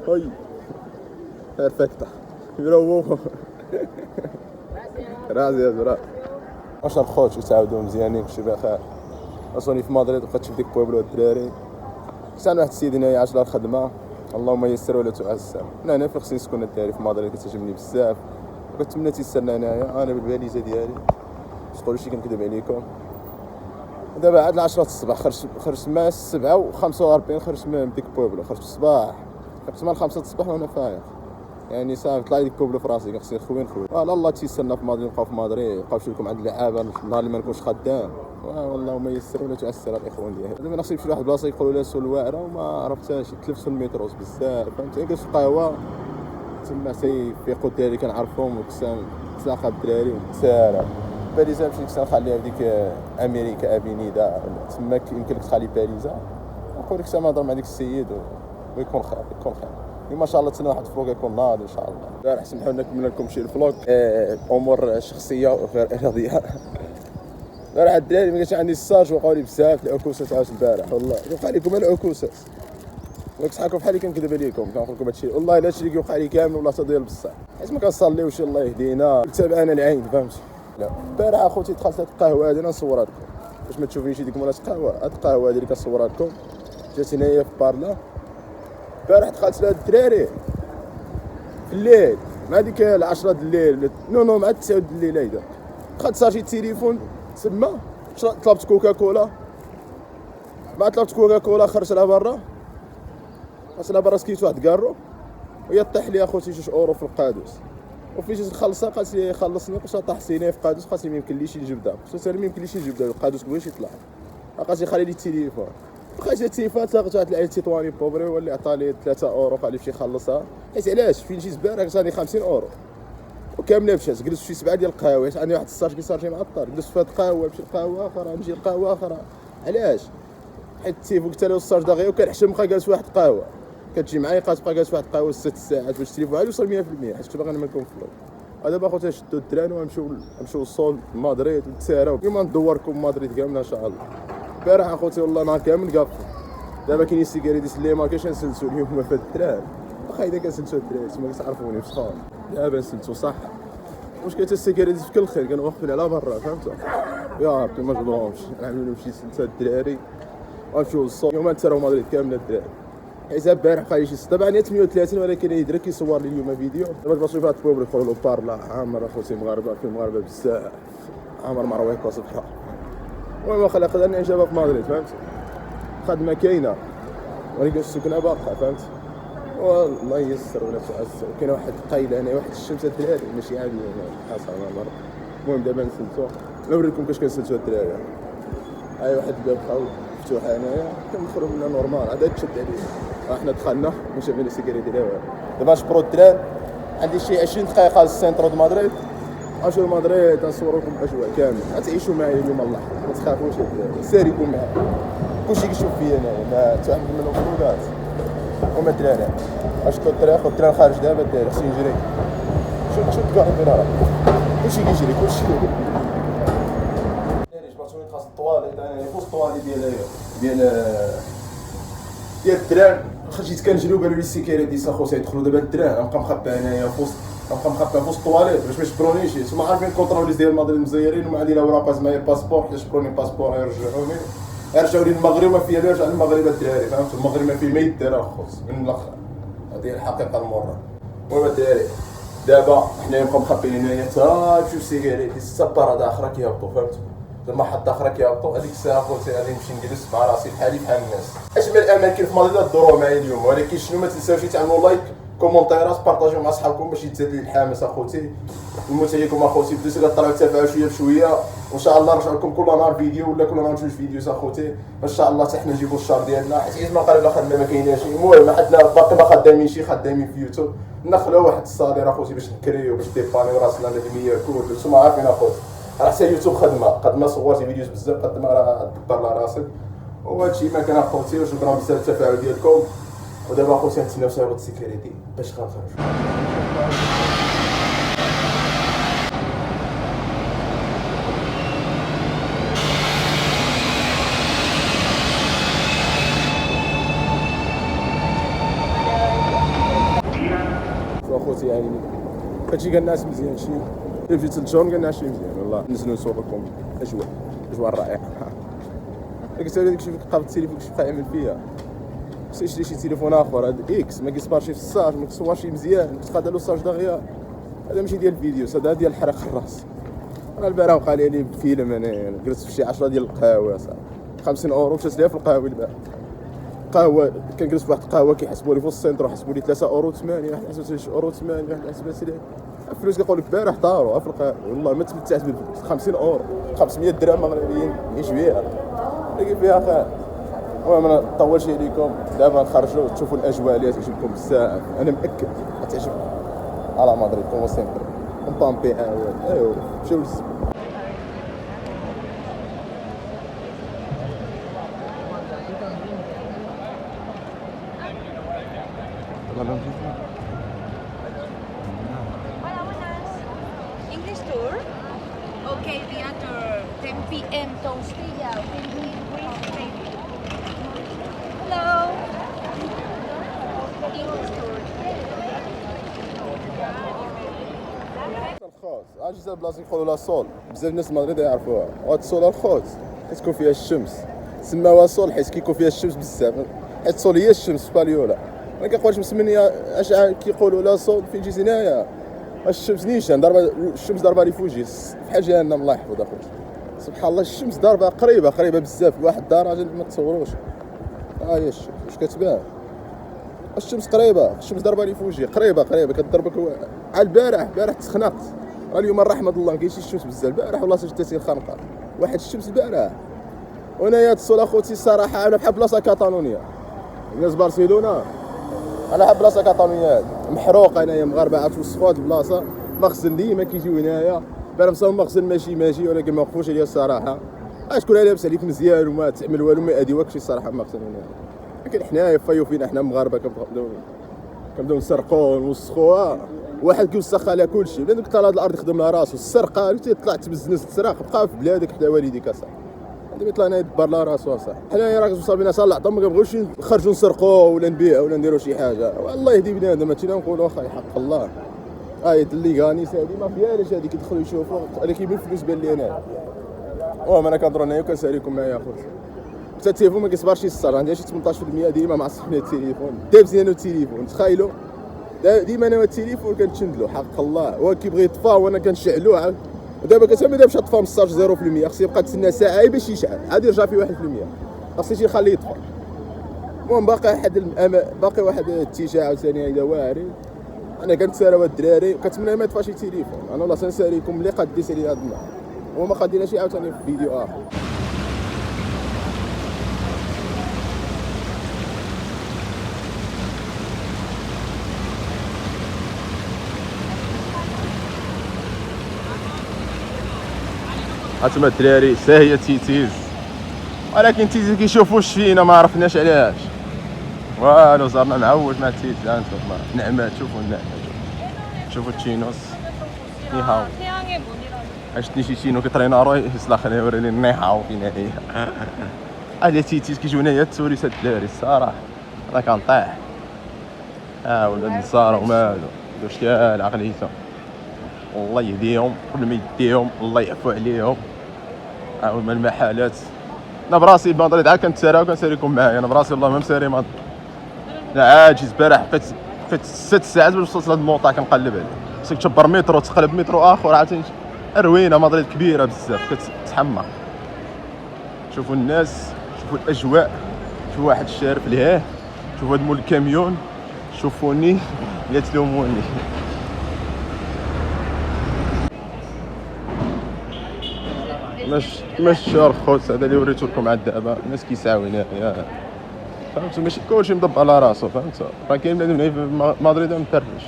هاي بيرفكتا برافو. راسي برا واش الخوت تعاودوا مزيانين كلشي بخير. اصوني في مدريد بقيت في ديك بوبلو الدراري. كان واحد السيد هنايا 10 الخدمه، اللهم يسر ولا تعسر. انا خصني نسكن الدراري في مدريد كتعجبني بزاف، وكنتمنى تيسرنا هنايا. انا بالفاليزه ديالي تقولوا شي كنكذب عليكم. دابا عاد 10 الصباح خرجت مع 7:45 خرجت من ديك بوبلو، خرجت الصباح خرجت مع 5 الصباح وانا فايق. يعني صافي طلع ديك بوبلو في راسي خصني خوين فوالا الله تيسرنا في مدريد. نبقاو في مدريد نبقاو نمشيو لكم عند اللعابه النهار اللي ما نكونش خدام. والله ما يسر ولا تعسر الاخوان ديالي. دابا خصني نمشي لواحد البلاصه يقولوا لها سول واعره وما عرفتهاش، تلفت في الميتروس بزاف فهمتي. كنت في قهوه تما تيفيقوا الدراري كنعرفهم وكسام تلاقى بالدراري ونتسارع. باليزا نمشي كنت نخليها في ديك امريكا افينيدا تما يمكن لك تخلي باليزا. نقول لك سما نهضر مع ديك السيد ويكون خير يكون خير. ما شاء الله تسنى واحد الفلوق يكون ناضي ان شاء الله. البارح سمحوا لنا كملنا لكم شي الفلوق امور شخصيه وغير اراديه. البارح الدراري ما كانش عندي الساج وقعوا لي بزاف العكوسات عاوز البارح. والله وقع لكم العكوسات وكتحكوا بحالي كنكذب عليكم كنقول لكم هادشي. والله الا هادشي اللي كيوقع لي كامل والله تدير بصح حيت ما كنصليوش الله يهدينا تابع انا العين فهمتي. لا البارح اخوتي دخلت هاد القهوه هادي انا نصورها لكم باش ما تشوفينيش ديك مرات قهوه. هاد القهوه هادي اللي كنصورها لكم جات هنايا في بارلا. البارح دخلت لهاد الدراري في الليل مع ديك 10 د الليل نو مع 9 د الليل هيدا. دخلت صار شي تليفون تما طلبت كوكا كولا. بعد طلبت كوكا كولا خرجتها برا خرجتها برا سكيت واحد كارو وهي طيح لي اخوتي 2 اورو في القادوس. وفي جيت نخلصها قالت لي خلصني قلت لها طاح سيني في قادوس. قالت لي ما يمكنليش نجبدها. قلت لها ما يمكنليش نجبدها القادوس بغيتش يطلع. قالت لي خلي لي التليفون. خرجت التليفون تلاقيت واحد العيل تيطواني بوبري واللي عطاني 3 اورو قال لي مشي خلصها. حيت علاش فين جيت البارح عطاني 50 اورو وكامله مشات. جلست في شي 7 ديال القهاوي عندي واحد الصاج كيصار شي معطر. جلست في هاد القهوه نمشي لقهوه اخرى نجي لقهوه اخرى. علاش حيت التليفون قلت له الصاج دغيا وكنحشم بقى جالس واحد القهوه كتجي معايا تبقى جالس واحد القهوه 6 ساعات باش التليفون عاد يوصل 100% حيت كنت باغي نعمل لكم فلوس. ودابا اخوتي نشدو التران ونمشيو للصول مدريد ونتساراو كيما ندوركم مدريد كامله ان شاء الله. البارح اخوتي والله نهار كامل قافل. دابا كاينين السيكاريتيس اللي ما كاينش نسلسو اليوم في التران. واخا اذا كنسلسو التران ما كتعرفوني بشحال دابا نسلسو صح. واش كاين حتى السيكاريتيس في كل خير كانوا واقفين على برا فهمتوا. يا ربي ما نجبروهمش نعملوا لهم شي سلسله الدراري ونمشيو للصول. اليوم نتسراو مدريد كامله الدراري. حيت البارح بقى لي شي طبعا 38 ولكن يدرك كيصور لي اليوم فيديو. دابا البلاصه فيها بوبل يقولوا له بارلا عامر اخوتي مغاربه في المغاربه بزاف عامر مرويكو صبحه. المهم واخا قدرنا نجابها في مدريد فهمت. خدمه كاينه ولكن السكنه باقا فهمت. والله يسر ولا تعسر. كاين واحد قايله هنا واحد الشمس الدراري ماشي عادي حاصل على الارض. المهم دابا نسلتو نوريكم كيفاش كنسلتو الدراري. هاي واحد الباب مفتوح هنايا كندخلوا منها نورمال عاد تشد عليه. حنا دخلنا ما شافنا السيكوريتي لا والو. دابا نشبرو الدراري عندي شي 20 دقيقه للسنترو د مدريد. نمشيو لمدريد نصورو لكم الاجواء كامل غتعيشوا معايا اليوم الله ما تخافوش الدراري ساريكم معايا. كلشي كيشوف فيا انايا ما تعمل منهم خروجات. وما الدراري اش كنت الدراري خو الدراري خارج دابا الدراري خصني نجري. شوف كاع فين راه كلشي كيجري كلشي. جبرتوني خاص الطواليت انا فوق الطواليت ديال الدراري. خرجت كنجري وقالوا لي السيكوريتي اخوتي يدخلوا دابا الدراري. نبقى مخبى هنايا فوق نبقى مخبى فوق الطواليت باش ما يشبرونيش. تما عارفين الكونتروليز ديال مدريد مزيرين وما عندي لا وراق معايا الباسبور. حتى شبروني الباسبور يرجعوا لي المغرب ما فيها لا يرجع للمغرب الدراري فهمت. المغرب ما فيه ما يدير اخوت من الاخر هذه الحقيقه المره. المهم الدراري دابا حنا نبقاو مخبيين هنايا حتى نمشيو للسيكوريتي السبارات اخرى كيهبطوا فهمت. زعما حتى اخرى كيهبطوا هذيك الساعه خوتي غادي نمشي نجلس مع راسي بحالي بحال الناس. اجمل اماكن في مدريد دوروا معايا اليوم. ولكن شنو ما تنساوش تعملوا لايك كومونتيرات بارطاجيو مع صحابكم باش يزيد لي الحماس اخوتي. المتعيكم اخوتي بديتو كطلعوا تتابعوا شويه بشويه وان شاء الله نرجع لكم كل نهار فيديو ولا كل نهار 2 فيديوز اخوتي ان شاء الله حتى حنا نجيبوا الشهر ديالنا. حيت ما قريب لا خدمه ما كايناش. المهم حنا باقي ما خدامينش خدامين في يوتيوب نخلو واحد الصالير اخوتي باش نكريو باش ديبانيو راسنا اللي ياكل. نتوما عارفين اخوتي راه حتى يوتيوب خدمه قد ما صورتي فيديوز بزاف قد ما راه دبر لها راسك. وهادشي ما كان اخوتي وشكرا بزاف التفاعل ديالكم. ودابا اخوتي نتسناو سيارة السيكوريتي باش غنخرجوا. خوتي عيني هادشي كنعس مزيان شي مشيت 3 شهور كنعس شي مزيان والله نزلوا نصوركم اجواء رائعه قلت له داكشي كيبقى في التليفون كيبقى يعمل فيا خصني نشري شي تليفون اخر هذا اكس ما كيصبرش في الساج ما كيصورش مزيان كتقاد له الساج دغيا هذا ماشي ديال الفيديو هذا ديال الحرق الراس انا البارح وقع لي فيلم انا جلست في شي 10 ديال القهاوي صاحبي 50 اورو مشات ليا في القهاوي البارح قهوه كنجلس في واحد القهوه كيحسبوا لي في السنتر حسبوا لي 3 اورو 8 واحد حسبت لي اورو 8 واحد حسبت لي الفلوس كيقول لك البارح طاروا في القهوه والله ما تمتعت ب 50 اورو 500 درهم مغربيين نعيش بها لقيت فيها خير المهم ما نطولش عليكم دابا نخرجوا تشوفوا الاجواء اللي تعجبكم بزاف انا مأكد غتعجبكم على مدريد كومو سيمبل نبامبي عاود ايوا مشاو للزبون English tour. Okay, theater 10 p.m. Toastilla. 10 p.m. Hello. English tour. الخوت عاجز بلاصه يقولوا لا صول بزاف الناس المغرب يعرفوها وهاد الصول الخوت كتكون فيها الشمس سماوها صول حيت كيكون فيها الشمس بزاف حيت الصول هي الشمس سباليولا ما كنقولش مسمينها اش كيقولوا لا صول فين جيت هنايا الشمس نيشان ضربه الشمس ضربه لي فوجي بحال جهنم الله يحفظ اخويا سبحان الله الشمس ضربه قريبه بزاف لواحد الدرجه ما تصوروش هي الشمس واش كتبان الشمس قريبه الشمس ضربه لي فوجي قريبه كتضربك على البارح تسخنقت اليوم الرحمه الله ما كاينش الشمس بزاف البارح والله شفت تسير خنقه واحد الشمس البارح وانايا الصول اخوتي الصراحه انا بحال بلاصه كاتالونيا الناس برشلونه انا حاب بلاصه كاتالونيا محروق انايا مغاربه عرفتوا وصفوا هاد البلاصه مخزن ديما كيجيو هنايا بارمصا مخزن ماشي ولكن ما وقفوش عليا الصراحه تكون لابس عليك مزيان وما تعمل والو ما يأديوكش الصراحه مخزن هنايا لكن حنايا فايو فينا حنا مغاربه كنبداو نسرقوا ونوسخوها واحد كيوسخ على كلشي بلا دوك طلع الارض يخدم لها راسو السرقه عرفتي طلع تبزنس تسرق بقى في بلادك حدا والديك اصاحبي هذا يطلع هنا يدبر لها راسو اصاحبي حنايا راه وصل بينا صال العظم ما كنبغيوش نخرجوا نسرقوا ولا نبيعوا ولا نديروا شي حاجه والله يهدي بنادم هادشي اللي نقولوا واخا حق الله اللي غانيس هادي ما فيهاش هادي كيدخلوا يشوفوا انا كيبان الفلوس بان لي انا المهم انا كنهضر هنايا وكنساليكم معايا اخوتي حتى التليفون ما كيصبرش يصر عندي شي 18% ديما معصبني التليفون دابز انا التليفون تخيلوا ديما انا التليفون كنتشندلو حق الله هو كيبغي يطفى وانا كنشعلو عاد ودابا كتسمى دابا طفى من الصاج 0% خصني يبقى تسنى ساعه باش يشعل عاد يرجع فيه 1% خصني شي نخليه يطفى المهم باقي واحد الاتجاه عاوتاني الى واعرين انا كنتسالى هاد الدراري كنتمنى ما يطفاش التليفون انا والله سنساليكم اللي قد ديت لي هاد النهار وما قاديناش عاوتاني في فيديو اخر هانتوما الدراري هي تيتيز ولكن تيتيز كيشوفوش فينا ما عرفناش علاش والو زرنا معوج مع تيتيز هانتوما نعمات شوفوا النعمات شوفوا التشينوس نيهاو عشتني شي تشينو كيطرينارو يسلخ لي يوريني نيهاو فين هي هادي تيتيز كيجيو هنايا التوريست الدراري الصراحه انا كنطيح ولا النصارى ومالو شكال عقليتهم الله يهديهم قبل ما يديهم الله يعفو عليهم من المحالات انا براسي مدريد عاد كنتسارى وكنساريكم معايا انا براسي والله ما مساري مدريد انا عاجز البارح بقيت 6 ساعات باش وصلت لهاد الموطا كنقلب عليه خصك تشبر مترو تقلب مترو اخر عاوتاني روينه مدريد كبيره بزاف كتحمق شوفوا الناس شوفوا الاجواء شوفوا واحد الشارع في الهاه شوفوا هاد مول الكاميون شوفوني لا تلوموني ماشي الخوت هذا اللي وريتو لكم عاد دابا الناس كيسعاو هنايا فهمتوا ماشي كلشي مدبر على راسو فهمتوا راه كاين بنادم في مدريد ما مترفش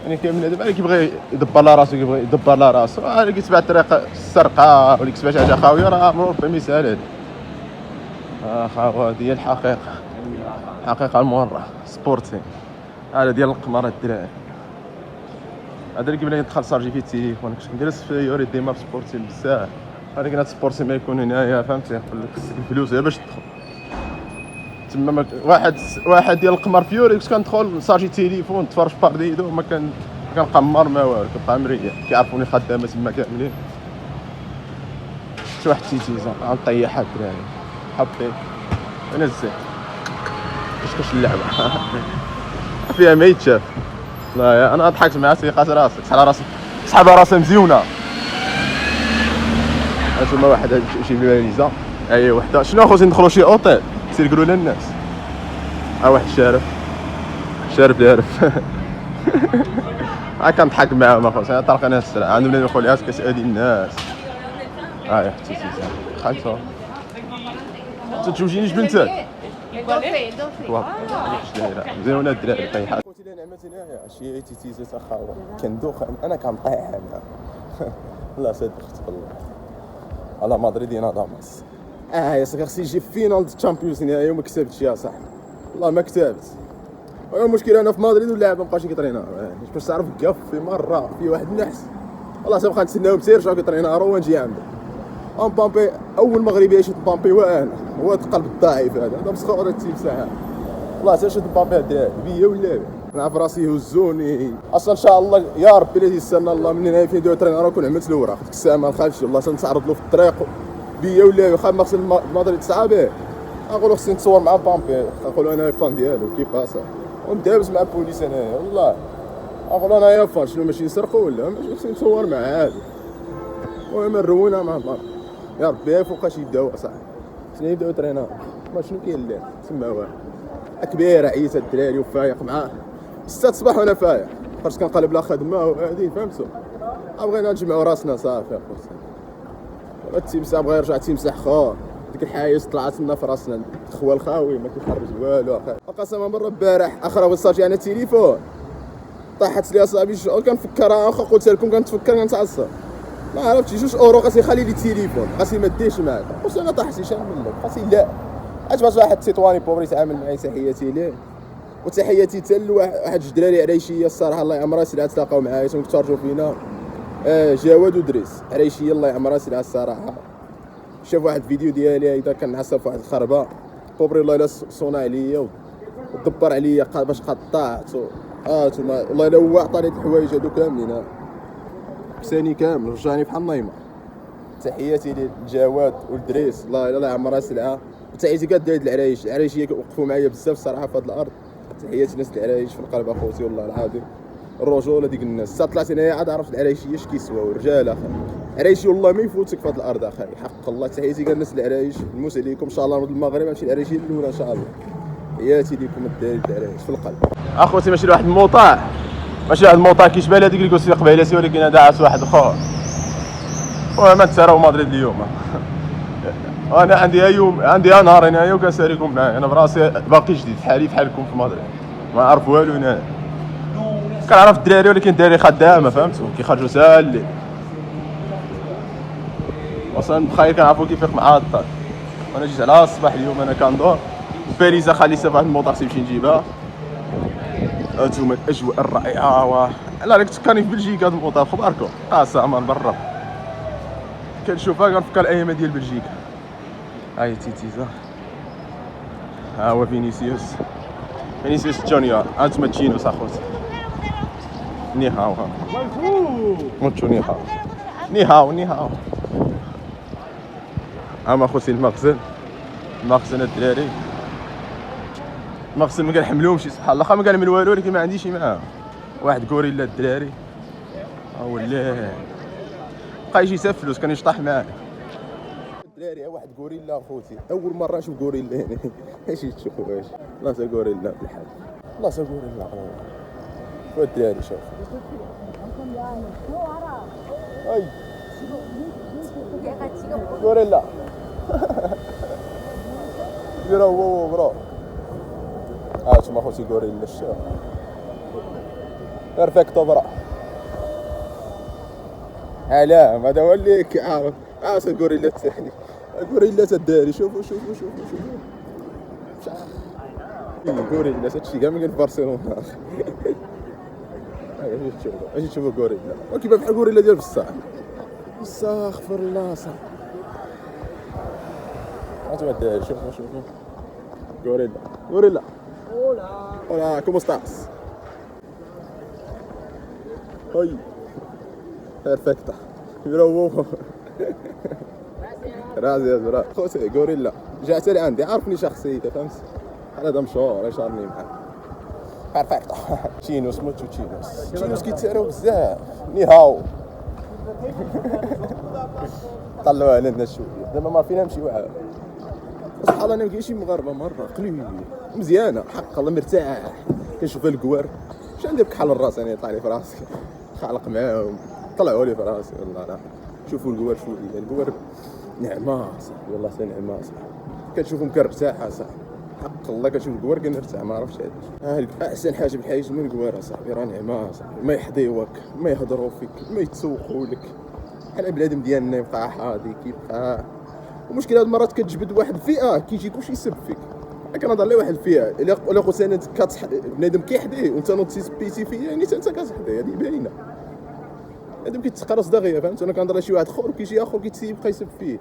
يعني كاين بنادم اللي كيبغي يدبر على راسو كيبغي يدبر على راسو اللي كيتبع الطريق السرقه ولا كيتبع شي حاجه خاويه راه ربما يسال هذا هذه هي الحقيقه المره سبورتين هذا ديال القمر الدراري هذا اللي كيبان يدخل صارجي فيه التليفون كنت كنجلس في يوري ديما في سبورتين بزاف ولكن هاد سبورتين ما يكون هنايا فهمتي يقول لك الفلوس غير باش تدخل تما واحد ديال القمر فيوريكس كندخل نسارجي تليفون نتفرج بارديدو ما كنقمر ما والو كنبقى مريح كيعرفوني خدامه تما كاملين. شي واحد تيتيزا غنطيحها الدراري حطي انا الزين كاش اللعبه فيها ما يتشاف. لا انا ضحكت مع سيقات راسك شحال راسك صحاب راسها مزيونه. هانتوما واحد شي فاليزا اي وحده شنو اخوتي ندخلوا شي اوطيل سير قولوا للناس. واحد شارف دارف كنضحك معاهم اخوتي طرق انا السرعه عندهم بنادم خويا كتأذي الناس. حتى خايفه تتوجينيش بنتك مزيونه الدراري طيحات. قلت لي نعمه هنايا شي تيتيزي سخاوه كندوخ انا كنطيح انا لا صدقت بالله على مدريد نضامس. يا صاحبي خصني نجي فينال الشامبيونز نهائي وما كسبتش يا صاحبي والله ما كتبت. المشكله انا في مدريد واللاعب مابقاش كيطرينا باش تعرف كاف في مره في واحد النحس والله تبقى نتسناهم تيرجعوا كيطرينا ونجي عنده. مبابي اول مغربي يشوط مبابي وانا هو القلب الضعيف هذا مسخور هذا التيم ساعه والله تشوط مبابي الدراري بيا ولا نعرف راسي يهزوني اصلا ان شاء الله يا ربي اللي يستنى الله من هنا فين دوترين راه كون عملت الوراق ديك الساعه ما نخافش والله تنتعرض له في الطريق بيا ولا واخا ما خصني مدريد تصعب به نقولوا خصني نتصور مع بامبي نقولوا انا فان ديالو كي باسا وندابز مع البوليس انايا والله نقولوا انا يا فان شنو ماشي نسرقوا ولا ماشي خصني نتصور معاه عادي. المهم نرونا مع الله يا ربي فوقاش يبداو اصاحبي شنو يبداو ترينا ما شنو كاين الليل تما واحد كبيره عييت الدراري وفايق معاه 6 الصباح وانا فايق خرجت كنقلب لا خدمه وهادي فهمتوا بغينا نجمعوا راسنا صافي اخوتي التيمساح بغا يرجع تيمساح خور ديك الحايس طلعت لنا في راسنا الخوا الخاوي ما كيخرج والو قسما بالله البارح اخر وصلت انا التليفون طاحت لي اصاحبي كنفكرها واخا قلت لكم كنتفكر كنتعصب ما عرفتش 2 اورو خاصني يخلي لي التليفون خاصني ما ديش معاك واش انا طاحتي شحال من لك خاصني لا عجبت واحد سيطواني بوبري يتعامل معايا تحياتي ليه وتحياتي حتى لواحد الدراري عريشيه الصراحه الله يعمرها سلعه تلاقاو معايا تنكترجوا فينا جواد ودريس عريشيه الله يعمرها سلعه الصراحه. شاف واحد فيديو ديالي اذا كنعسى في واحد الخربه بوبري الله الا صونا عليا ودبر عليا باش قطعت والله الا هو عطاني الحوايج هادو كاملين كساني كامل رجعني بحال نايمه. تحياتي للجواد والدريس الله الا عمرها سلعه وتحياتي كاع الدراري العرايشيه وقفوا معايا بزاف الصراحه في هذه الارض. تحياتي الناس العرايش في القلب اخوتي والله العظيم الرجوله ديك الناس طلعت هنايا عاد عرفت العرايشيه اش كيسواو الرجال اخي عرايشي والله ما يفوتك في هذه الارض اخي حق الله. تحياتي كاع الناس العرايش نموت عليكم ان شاء الله نرد المغرب نمشي العرايشيه الاولى ان شاء الله. تحياتي لكم الدراري العرايش في القلب اخوتي. ماشي لواحد الموطع ماشي واحد الموطع كيشبه هذيك اللي قلت لك قبيلاتي ولكن هذا عاس واحد اخر وما تسراو مدريد اليوم. انا عندي نهار هنايا وكنساليكم معايا انا براسي باقي جديد بحالي بحالكم في مدريد ما عارف والو هنا كنعرف الدراري ولكن الدراري خدامه فهمتوا كيخرجوا سالي اصلا بخير كنعرفوا كيفاش مع الطاط. انا جيت على الصباح اليوم انا كندور باريزا خليتها في واحد الموطع نمشي نجيبها. هانتوما الاجواء الرائعه لا راك تفكرني في بلجيكا هاد الموطع خباركم قاسما بالرب كنشوفها كنفكر الايام ديال بلجيكا. هاي تيتيزا ها هو فينيسيوس جونيور هانتوما تشينوس اخوتي ني هاو موتشو ني هاو هاما اخوتي المخزن الدراري المخزن ما كنحملوهمش سبحان الله ما كنعمل والو ولكن ما عنديش معاهم واحد غوريلا الدراري ولا بقى يجي حتى فلوس كان يشطح معايا الدراري. واحد غوريلا اخوتي اول مره نشوف غوريلا هنا اش تشوفوا واش لا تا غوريلا بالحال لا تا غوريلا والدراري شوف اي غوريلا برو هانتوما اخوتي غوريلا الشوف بيرفكتو برا علام هذا هو اللي كيعرف غوريلا الثاني غوريلا الداري شوفوا غوريلا هادشي كاع ما كاين في برشلونه اجي تشوفوا غوريلا وكيبان بحال غوريلا ديال بصح استغفر الله صاحبي هانتوما الداري شوفوا Gorilla. Gorilla. Hola, ¿cómo estás? Ay. Perfecta. برافو. Gracias برا. خوتي غوريلا جا حتى لعندي عارفني شخصيا فهمت. هذا مشهور شارني معاه. بيرفكتو. تشينوس موتو تشينوس. تشينوس كيتساراو بزاف. ني هاو. طلعوا علينا شويه دابا ما فينا نمشي واعر. بصح انا ما كاينش شي مغاربه مره قليل مزيانه حق الله مرتاح كنشوف الكوار واش عندي بكحل الراس انا يطلع لي في راسي خالق معاهم طلعوا لي في راسي والله لا شوفوا الكوار شويه الكوار نعمه صاحبي والله حتى نعمه صاحبي كتشوفهم كنرتاح صاحبي حق الله كتشوف الكوار كنرتاح ما عرفتش علاش احسن حاجه بالحياه من الكوار صاحبي راه نعمه صاحبي ما يحضيوك ما يهضروا فيك ما يتسوقوا لك بحال بنادم ديالنا يبقى حاضي كيبقى المشكله هاد المرات كتجبد واحد الفئه كيجي كلشي يسب فيك كنهضر لي واحد الفئه الا قلت انا بنادم كيحديه وانت نوض تسبيتي فيا يعني انت كتحديه هذه باينه بنادم كيتقرص دغيا فهمت انا كنهضر لشي واحد اخر وكيجي اخر كيتسيب يبقى يسب فيه